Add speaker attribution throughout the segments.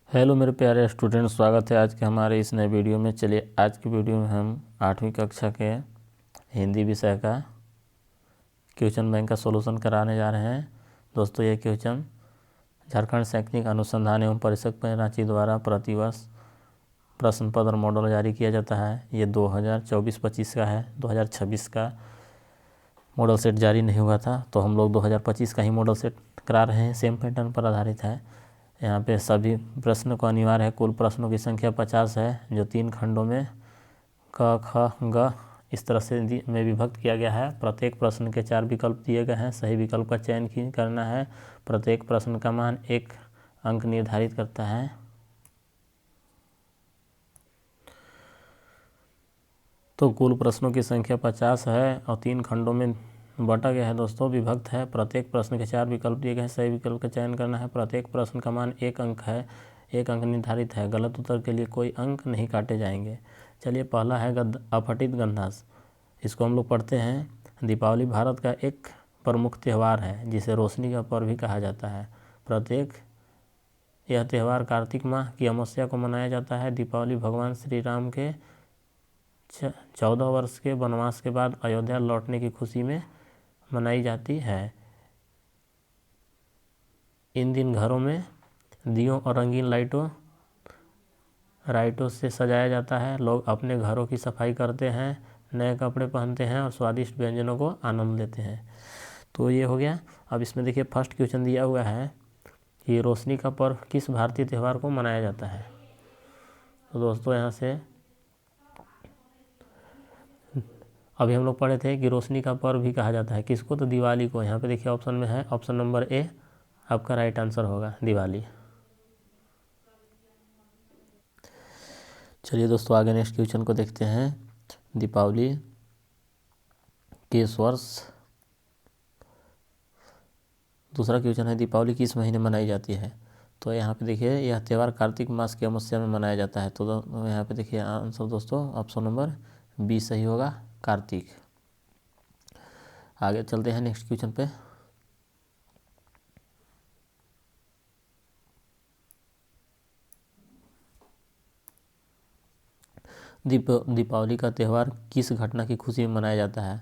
Speaker 1: Hello मेरे प्यारे student, स्वागत है आज के हमारे इस नए वीडियो में। चलिए आज की वीडियो में हम 8वीं कक्षा के हिंदी विषय का क्वेश्चन बैंक का सॉल्यूशन कराने जा रहे हैं। दोस्तों ये क्वेश्चन झारखंड शैक्षणिक अनुसंधान एवं परिषद रांची द्वारा प्रतिवर्ष प्रश्न पत्र मॉडल जारी किया जाता है। ये 2024-25 का है। 2026 का मॉडल सेट जारी नहीं हुआ था, तो हम लोग 2025 का ही मॉडल सेट करा रहे हैं। सेम पैटर्न पर आधारित है। यहाँ पे सभी प्रश्नों को अनिवार्य है। कुल प्रश्नों की संख्या 50 है, जो 3 खंडों में क ख ग इस तरह से में विभक्त किया गया है। प्रत्येक प्रश्न के 4 विकल्प दिए गए हैं। सही विकल्प का चयन करना है। प्रत्येक प्रश्न का मान 1 अंक निर्धारित करता है। तो कुल प्रश्नों की संख्या 50 है और 3 खंडों में बांटा गया है। दोस्तों विभक्त है। प्रत्येक प्रश्न के 4 विकल्प दिए गए हैं। सही विकल्प का चयन करना है। प्रत्येक प्रश्न का मान 1 अंक है। 1 अंक निर्धारित है। गलत उत्तर के लिए कोई अंक नहीं काटे जाएंगे। चलिए पहला है अपठित गंधास। इसको हम लोग पढ़ते हैं। दीपावली भारत का एक प्रमुख त्यौहार है, जिसे रोशनी का पर्व भी कहा जाता है। यह त्यौहार कार्तिक माह की अमावस्या को मनाया जाता है। दीपावली भगवान श्री राम के 14 वर्ष के वनवास के बाद अयोध्या लौटने की खुशी में मनाई जाती है। इन दिन घरों में दियों और रंगीन लाइटों से सजाया जाता है। लोग अपने घरों की सफाई करते हैं, नए कपड़े पहनते हैं और स्वादिष्ट व्यंजनों को आनंद लेते हैं। तो ये हो गया। अब इसमें देखिए फर्स्ट क्वेश्चन दिया हुआ है कि रोशनी का पर्व किस भारतीय त्यौहार को मनाया जाता है। तो दोस्तों यहाँ से अभी हम लोग पढ़े थे कि रोशनी का पर्व भी कहा जाता है किसको, तो दिवाली को। यहाँ पे देखिए ऑप्शन में है, ऑप्शन नंबर ए आपका राइट आंसर होगा, दिवाली। चलिए दोस्तों आगे नेक्स्ट क्वेश्चन को देखते हैं। दीपावली किस वर्ष, दूसरा क्वेश्चन है दीपावली किस महीने मनाई जाती है। तो यहाँ पे देखिए यह त्यौहार कार्तिक मास की अमावस्या में मनाया जाता है। तो यहाँ पे देखिए आंसर दोस्तों ऑप्शन नंबर बी सही होगा, कार्तिक। आगे चलते हैं नेक्स्ट क्वेश्चन पे। दीपावली का त्यौहार किस घटना की खुशी में मनाया जाता है।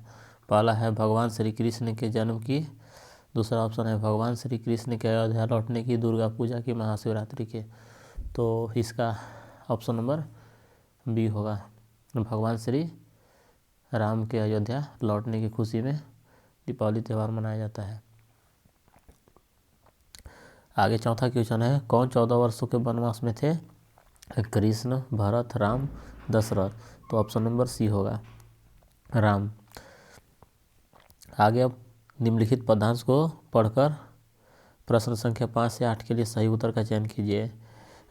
Speaker 1: पहला है भगवान श्री कृष्ण के जन्म की। दूसरा ऑप्शन है भगवान श्री कृष्ण के अयोध्या लौटने की, दुर्गा पूजा की, महाशिवरात्रि के। तो इसका ऑप्शन नंबर बी होगा, भगवान श्री राम के अयोध्या लौटने की खुशी में दीपावली त्यौहार मनाया जाता है। आगे चौथा क्वेश्चन है, कौन 14 वर्षों के वनवास में थे। कृष्ण, भरत, राम, दशरथ। तो ऑप्शन नंबर सी होगा, राम। आगे अब निम्नलिखित पदांश को पढ़कर प्रश्न संख्या 5 से 8 के लिए सही उत्तर का चयन कीजिए।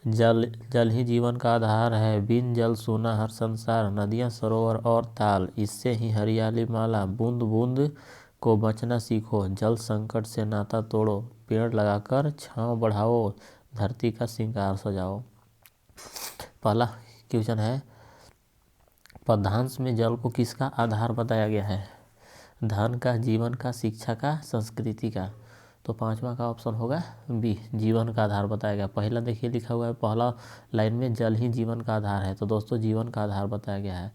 Speaker 1: जल ही जीवन का आधार है, बिन जल सूना हर संसार, नदियाँ सरोवर और ताल, इससे ही हरियाली माला, बूंद बूंद को बचना सीखो, जल संकट से नाता तोड़ो, पेड़ लगाकर छांव बढ़ाओ, धरती का श्रृंगार सजाओ। पहला क्वेश्चन है, पदांश में जल को किसका आधार बताया गया है। धन का, जीवन का, शिक्षा का, संस्कृति का। तो पांचवा का ऑप्शन होगा बी, जीवन का आधार बताया गया। पहला देखिए लिखा हुआ है, पहला लाइन में जल ही जीवन का आधार है। तो दोस्तों जीवन का आधार बताया गया है।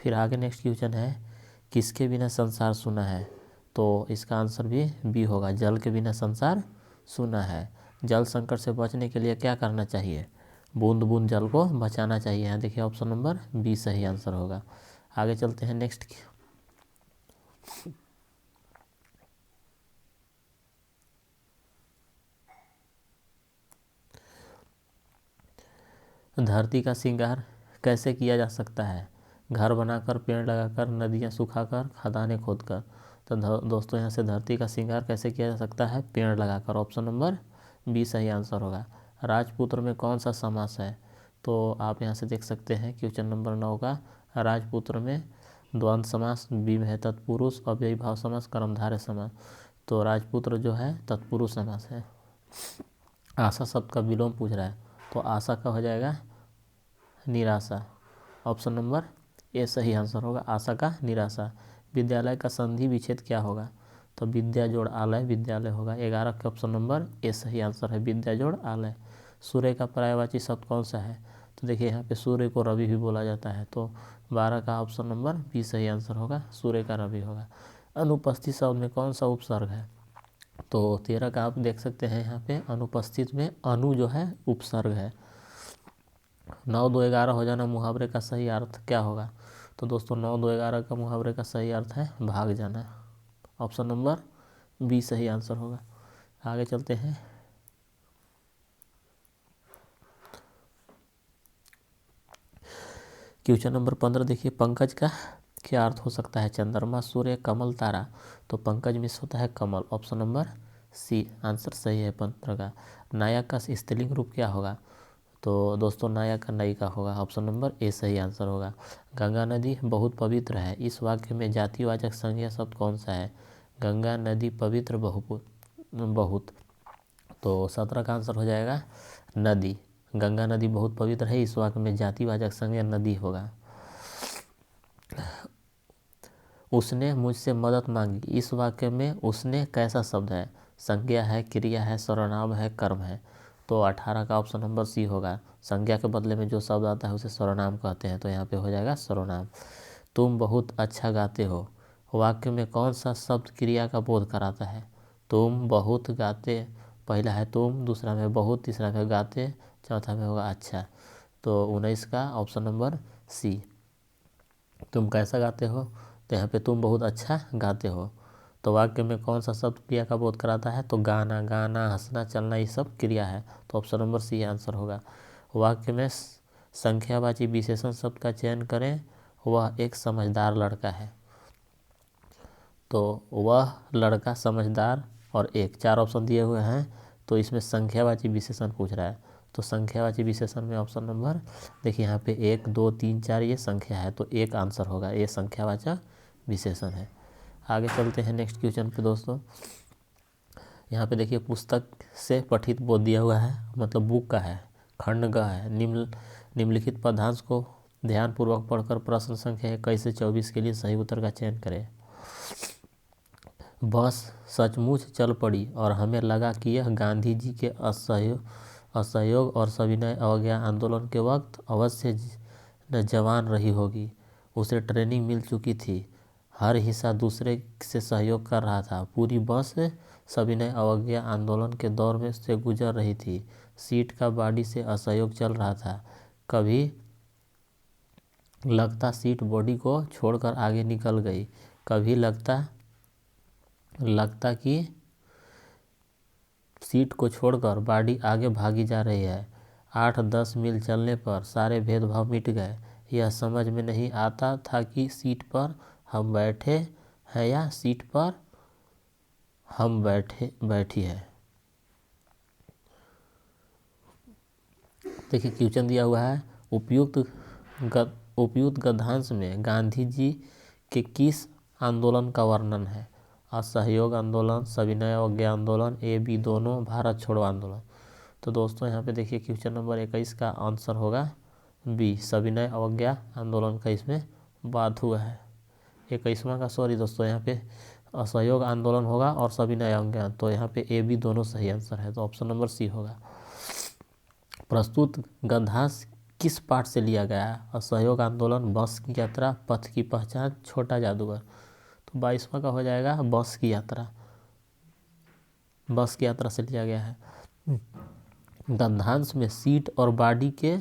Speaker 1: फिर आगे नेक्स्ट क्वेश्चन है, किसके बिना संसार सूना है। तो इसका आंसर भी बी होगा, जल के बिना संसार सूना है। जल संकट से बचने के लिए क्या करना चाहिए, बूंद बूंद जल को बचाना चाहिए। यहाँ देखिए ऑप्शन नंबर बी सही आंसर होगा। आगे चलते हैं नेक्स्ट। धरती का श्रृंगार कैसे किया जा सकता है। घर बनाकर, पेड़ लगाकर, नदियाँ सुखाकर, खदानें खोदकर। तो दोस्तों यहाँ से धरती का श्रृंगार कैसे किया जा सकता है, पेड़ लगाकर। ऑप्शन नंबर बी सही आंसर होगा। राजपुत्र में कौन सा समास है। तो आप यहाँ से देख सकते हैं क्वेश्चन नंबर 9 का, राजपुत्र में द्वंद्व समास, बी में है तत्पुरुष, अव्ययी भाव समास, कर्मधारय समास। तो राजपुत्र जो है तत्पुरुष समास है। आशा शब्द का विलोम पूछ रहा है, तो आशा का हो जाएगा निराशा। ऑप्शन नंबर ए सही आंसर होगा, आशा का निराशा। विद्यालय का संधि विच्छेद क्या होगा। तो विद्या जोड़ आलय विद्यालय होगा। 11 का ऑप्शन नंबर ए सही आंसर है, विद्या जोड़ आलय। सूर्य का पर्यायवाची शब्द कौन सा है? तो देखिए यहाँ पे सूर्य को रवि भी बोला जाता है, तो 12 का ऑप्शन नंबर बी सही आंसर होगा, सूर्य का रवि होगा। अनुपस्थित शब्द में कौन सा उपसर्ग है? तो 13 का आप देख सकते हैं यहाँ पे अनुपस्थित में अनु जो है उपसर्ग है। 9, 2, 11 हो जाना मुहावरे का सही अर्थ क्या होगा? तो दोस्तों 9, 2, 11 का मुहावरे का सही अर्थ है भाग जाना, ऑप्शन नंबर बी सही आंसर होगा। आगे चलते हैं। क्वेश्चन नंबर 15 देखिए, पंकज का क्या अर्थ हो सकता है? चंद्रमा, सूर्य, कमल, तारा। तो पंकज मिस होता है कमल, ऑप्शन नंबर सी आंसर सही है 15 का। नायक का स्त्रीलिंग रूप क्या होगा? तो दोस्तों नायक का नयिका होगा, ऑप्शन नंबर ए सही आंसर होगा। गंगा नदी बहुत पवित्र है, इस वाक्य में जातिवाचक संज्ञा शब्द कौन सा है? गंगा नदी पवित्र बहुत, तो 17 का आंसर हो जाएगा नदी। गंगा नदी बहुत पवित्र है, इस वाक्य में जातिवाचक संज्ञा नदी होगा। उसने मुझसे मदद मांगी, इस वाक्य में उसने कैसा शब्द है? संज्ञा है, क्रिया है, सर्वनाम है, कर्म है। तो 18 का ऑप्शन नंबर सी होगा। संज्ञा के बदले में जो शब्द आता है उसे सर्वनाम कहते हैं, तो यहाँ पे हो जाएगा सर्वनाम। तुम बहुत अच्छा गाते हो, वाक्य में कौन सा शब्द क्रिया का बोध कराता है? तुम बहुत गाते, पहला है तुम, दूसरा में बहुत, तीसरा में गाते, चौथा में होगा अच्छा। तो 19 का ऑप्शन नंबर सी। तुम कैसा गाते हो? तो यहाँ पे तुम बहुत अच्छा गाते हो, तो वाक्य में कौन सा शब्द क्रिया का बोध कराता है? तो गाना, गाना, हंसना, चलना, ये सब क्रिया है, तो ऑप्शन नंबर सी आंसर होगा। वाक्य में संख्यावाची विशेषण शब्द का चयन करें, वह एक समझदार लड़का है। तो वह लड़का समझदार और एक, 4 ऑप्शन दिए हुए हैं, तो इसमें संख्यावाची विशेषण पूछ रहा है, तो संख्यावाची विशेषण में ऑप्शन नंबर देखिए यहाँ पे 1, 2, 3, 4 ये संख्या है, तो एक आंसर होगा, ये संख्यावाचक विशेषण है। आगे चलते हैं नेक्स्ट क्वेश्चन पे दोस्तों। यहाँ पे देखिए पुस्तक से पठित बोध दिया हुआ है, मतलब बुक का है, खंड ग है। निम्नलिखित पदांश को ध्यानपूर्वक पढ़कर प्रश्न संख्या 21 से 24 के लिए सही उत्तर का चयन करें। बस सचमुच चल पड़ी और हमें लगा कि यह गांधी जी के असहयोग और सविनय अवज्ञा आंदोलन के वक्त अवश्य जवान रही होगी। उसे ट्रेनिंग मिल चुकी थी, हर हिस्सा दूसरे से सहयोग कर रहा था। पूरी बस सविनय अवज्ञा आंदोलन के दौर में से गुजर रही थी। सीट का बॉडी से असहयोग चल रहा था। कभी लगता सीट बॉडी को छोड़कर आगे निकल गई, कभी लगता कि सीट को छोड़कर बॉडी आगे भागी जा रही है। 8-10 मील चलने पर सारे भेदभाव मिट गए। यह समझ में नहीं आता था कि सीट पर हम बैठे हैं या सीट पर हम बैठी है। देखिए क्वेश्चन दिया हुआ है, उपयुक्त गद्यांश में गांधी जी के किस आंदोलन का वर्णन है? असहयोग आंदोलन, सविनय अवज्ञा आंदोलन, ए बी दोनों, भारत छोड़ो आंदोलन। तो दोस्तों यहाँ पे देखिए क्वेश्चन नंबर 21 का आंसर होगा बी, सविनय अवज्ञा आंदोलन का इसमें बात हुआ है। 21वां का सॉरी दोस्तों, यहाँ पे असहयोग आंदोलन होगा और सविनय अवज्ञा, तो यहाँ पे ए बी दोनों सही आंसर है, तो ऑप्शन नंबर सी होगा। प्रस्तुत गद्यांश किस पाठ से लिया गया है? असहयोग आंदोलन, बस की यात्रा, पथ की पहचान, छोटा जादूगर। तो 22वां का हो जाएगा बस की यात्रा, बस की यात्रा से लिया गया है। गद्यांश में सीट और बॉडी के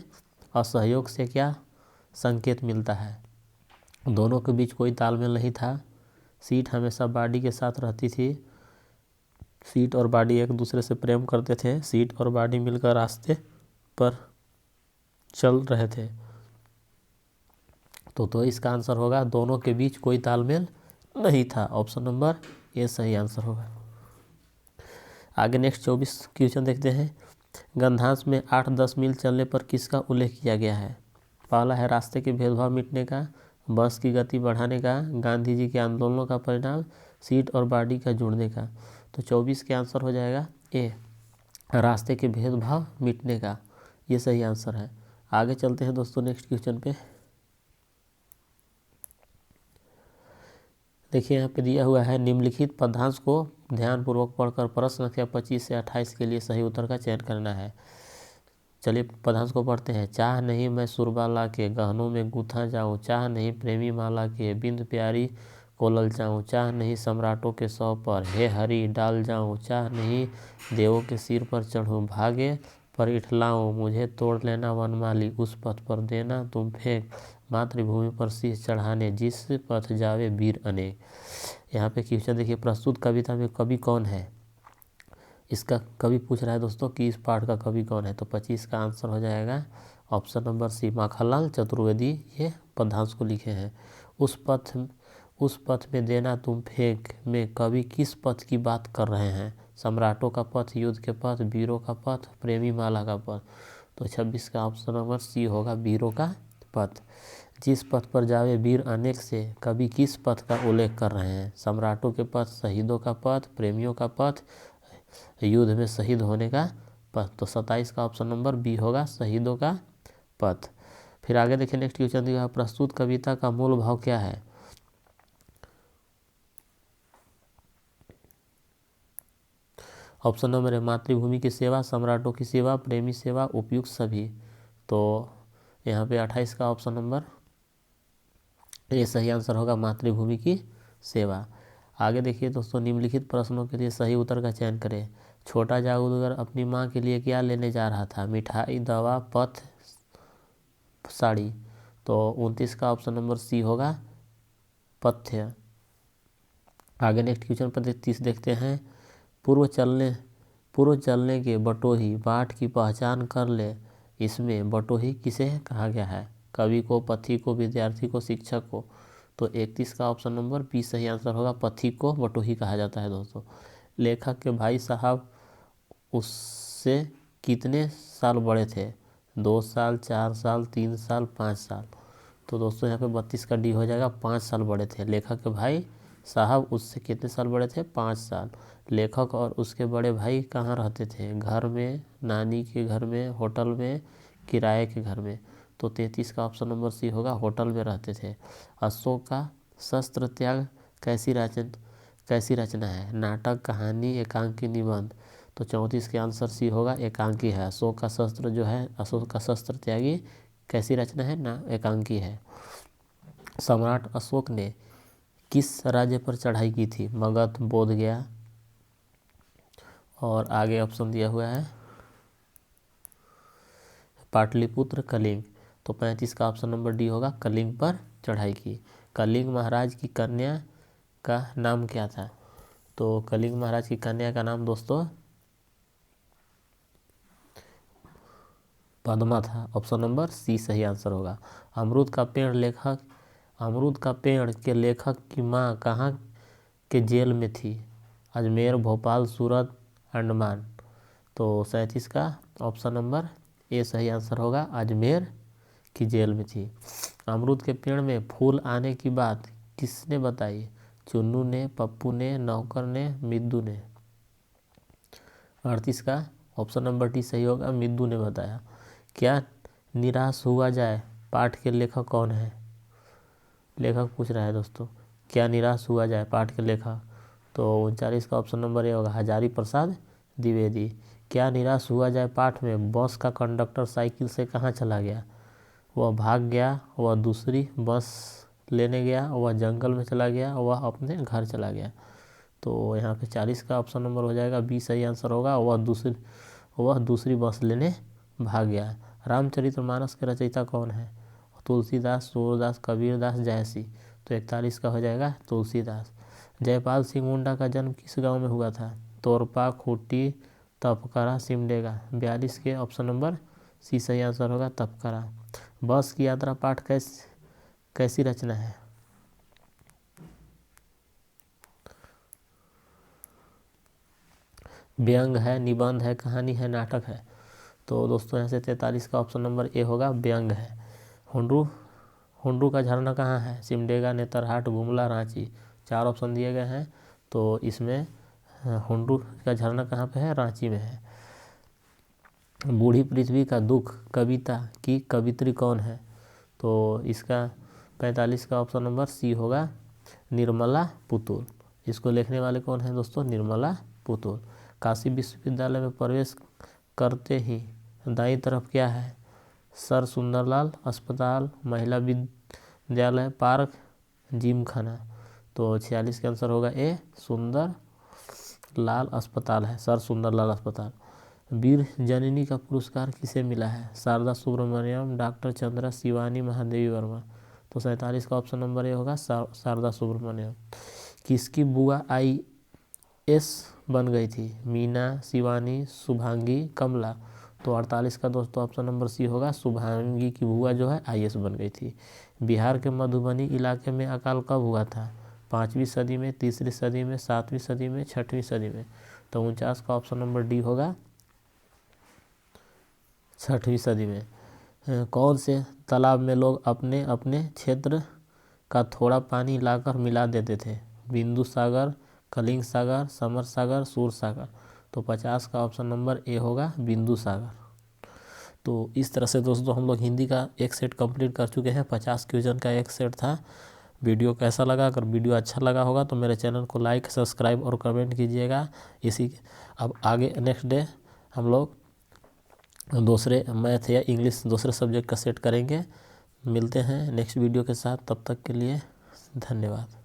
Speaker 1: असहयोग से क्या संकेत मिलता है? दोनों के बीच कोई तालमेल नहीं था। सीट हमेशा बॉडी के साथ रहती थी। सीट और बॉडी एक दूसरे से प्रेम करते थे। सीट और बॉडी मिलकर रास्ते पर चल रहे थे। तो इसका आंसर होगा दोनों के बीच कोई तालमेल नहीं था, ऑप्शन नंबर ए सही आंसर होगा। आगे नेक्स्ट 24 क्वेश्चन देखते हैं। गद्यांश में 8-10 मील चलने पर किसका उल्लेख किया गया है? पहला है रास्ते के भेदभाव मिटने का, बस की गति बढ़ाने का, गांधी जी के आंदोलनों का परिणाम, सीट और बॉडी का जुड़ने का। तो 24 के आंसर हो जाएगा ए, रास्ते के भेदभाव मिटने का, ये सही आंसर है। आगे चलते हैं दोस्तों नेक्स्ट क्वेश्चन पे। देखिए यहाँ पे दिया हुआ है, निम्नलिखित पदांश को ध्यानपूर्वक पढ़कर प्रश्न संख्या 25 से 28 के लिए सही उत्तर का चयन करना है। चलिए पदांश को पढ़ते हैं। चाह नहीं मैं सुरबाला के गहनों में गूंथा जाऊं, चाह नहीं प्रेमी माला के बिंद प्यारी को ललचाऊं, चाह नहीं सम्राटों के सौ पर हे हरि डाल जाऊं, चाह नहीं देवों के सिर पर चढ़ूं, भागे पर इठलाऊं, मुझे तोड़ लेना वनमाली उस पथ पर देना तुम फेंक, मातृभूमि पर शीश चढ़ाने जिस पथ जावे वीर अनेक। यहाँ पे क्वेश्चन देखिए, प्रस्तुत कविता में कवि कौन है। इसका कवि पूछ रहा है दोस्तों कि इस पाठ का कवि कौन है। तो 25 का आंसर हो जाएगा option number C, Makhanlal Chaturvedi ये पद्यांश को लिखे हैं। उस पथ में देना तुम फेंक में कवि किस पथ की बात कर रहे हैं। सम्राटों का पथ, युद्ध के पथ, वीरों का पथ, प्रेमी माला का पथ। तो 26 का ऑप्शन नंबर सी होगा, वीरों का पथ। जिस पथ पर जावे वीर अनेक से कवि किस पथ का उल्लेख कर रहे हैं। सम्राटों के पथ, शहीदों का पथ, प्रेमियों का पथ, युद्ध में शहीद होने का पथ। तो 27 का ऑप्शन नंबर बी होगा, शहीदों का पथ। फिर आगे देखिए नेक्स्ट क्वेश्चन दिया है, प्रस्तुत कविता का मूल भाव क्या है। ऑप्शन नंबर है मातृभूमि की सेवा, सम्राटों की सेवा, प्रेमी सेवा, उपयुक्त सभी। तो यहाँ पे 28 का ऑप्शन नंबर ये सही आंसर होगा, मातृभूमि की सेवा। आगे देखिए दोस्तों, निम्नलिखित प्रश्नों के लिए सही उत्तर का चयन करें। छोटा जादूगर अपनी माँ के लिए क्या लेने जा रहा था। मिठाई, दवा, पथ, साड़ी। तो 29 का ऑप्शन नंबर सी होगा, पथ्य। आगे नेक्स्ट क्वेश्चन पर 30 देखते हैं। पूर्व चलने के बटोही बाट की पहचान कर ले। इसमें बटोही किसे कहा गया है। कवि को, पथिक को, विद्यार्थी को, शिक्षक को। तो 31 का ऑप्शन नंबर बी सही आंसर होगा, पथिक को बटोही कहा जाता है दोस्तों। लेखक के भाई साहब उससे कितने साल बड़े थे। 2 साल, 4 साल, 3 साल, 5 साल। तो दोस्तों यहाँ पे 32 का डी हो जाएगा, 5 साल बड़े थे। लेखक के भाई साहब उससे कितने साल बड़े थे, 5 साल। लेखक और उसके बड़े भाई कहाँ रहते थे। घर में, नानी के घर में, होटल में, किराए के घर में। तो 33 का ऑप्शन नंबर सी होगा, होटल में रहते थे। अशोक का शस्त्र त्याग कैसी रचना है। नाटक, कहानी, एकांकी, निबंध। तो 34 के आंसर सी होगा, एकांकी है। अशोक का शस्त्र त्यागी कैसी रचना है ना, एकांकी है। सम्राट अशोक ने किस राज्य पर चढ़ाई की थी। मगध, बोधगया। और आगे ऑप्शन दिया हुआ है पाटलिपुत्र, कलिंग। तो 35 का ऑप्शन नंबर डी होगा, कलिंग पर चढ़ाई की। कलिंग महाराज की कन्या का नाम क्या था। तो कलिंग महाराज की कन्या का नाम दोस्तों पद्मा था। ऑप्शन नंबर सी सही आंसर होगा। अमरूद का पेड़ के लेखक की माँ कहाँ के जेल में थी। अजमेर, भोपाल, सूरत, अंडमान। तो 37 का ऑप्शन नंबर ए सही आंसर होगा, अजमेर की जेल में थी। अमरूद के पेड़ में फूल आने की बात किसने बताई। चुन्नू ने, पप्पू ने, नौकर ने, मिद्दू ने। 38 का ऑप्शन नंबर डी सही होगा, मिद्दू ने बताया। क्या निराश हुआ जाए पाठ के लेखक कौन है। लेखक पूछ रहा है दोस्तों, क्या निराश हुआ जाए पाठ के लेखक। तो 39 का ऑप्शन नंबर ए होगा, हजारी प्रसाद द्विवेदी। क्या निराश हुआ जाए पाठ में बस का कंडक्टर साइकिल से कहाँ चला गया। वह भाग गया, वह दूसरी बस लेने गया, वह जंगल में चला गया, वह अपने घर चला गया। तो यहाँ पे 40 का ऑप्शन नंबर हो जाएगा, बी सही आंसर होगा, वह दूसरी बस लेने भाग गया। रामचरितमानस के रचयिता कौन है। तुलसीदास, सूरदास, कबीरदास, जयसी। तो 41 का हो जाएगा तुलसीदास। जयपाल सिंह मुंडा का जन्म किस गांव में हुआ था। तोरपा, खूंटी, तपकरा, सिमडेगा। 42 के ऑप्शन नंबर सी सही आंसर होगा, तपकरा। बस की यात्रा पाठ कैसी रचना है। व्यंग है, निबंध है, कहानी है, नाटक है। तो दोस्तों यहाँ से 43 का ऑप्शन नंबर ए होगा, व्यंग है। हुंडरू का झरना कहाँ है। सिमडेगा, नेतरहाट, गुमला, रांची। 4 ऑप्शन दिए गए हैं। तो इसमें हुंडरू का झरना कहाँ पे है, रांची में है। बूढ़ी पृथ्वी का दुख कविता की कवित्री कौन है। तो इसका 45 का ऑप्शन नंबर सी होगा, निर्मला पुतुल। इसको लिखने वाले कौन है दोस्तों, निर्मला पुतुल। काशी विश्वविद्यालय में प्रवेश करते ही दाईं तरफ क्या है, सर सुंदरलाल अस्पताल, महिला विद्यालय, पार्क, जिम खाना। तो 46 का आंसर होगा ए, सुंदर लाल अस्पताल है, सर सुंदर लाल अस्पताल। वीर जननी का पुरस्कार किसे मिला है, शारदा सुब्रमण्यम, डॉक्टर चंद्रा, शिवानी, महादेवी वर्मा। तो 47 का ऑप्शन नंबर ए होगा शारदा सुब्रमण्यम। किसकी बुआ IAS बन गई थी, मीना, शिवानी, शुभांगी, कमला। तो 48 का दोस्तों ऑप्शन नंबर सी होगा, शुभांगी की बुआ जो है IAS बन गई थी। बिहार के मधुबनी इलाके में अकाल कब हुआ था, 5वीं सदी में, 3री सदी में, 7वीं सदी में, 6वीं सदी में। तो 49 का ऑप्शन नंबर डी होगा 6वीं सदी में। कौन से तालाब में लोग अपने अपने क्षेत्र का थोड़ा पानी लाकर मिला देते थे, बिंदु सागर, कलिंग सागर, समर सागर, सूर सागर। तो 50 का ऑप्शन नंबर ए होगा बिंदु सागर। तो इस तरह से दोस्तों हम लोग हिंदी का एक सेट कंप्लीट कर चुके हैं, 50 क्वेश्चन का एक सेट था। वीडियो कैसा लगा, अगर वीडियो अच्छा लगा होगा तो मेरे चैनल को लाइक, सब्सक्राइब और कमेंट कीजिएगा। अब आगे नेक्स्ट डे हम लोग दूसरे मैथ या इंग्लिश दूसरे सब्जेक्ट का सेट करेंगे। मिलते हैं नेक्स्ट वीडियो के साथ, तब तक के लिए धन्यवाद।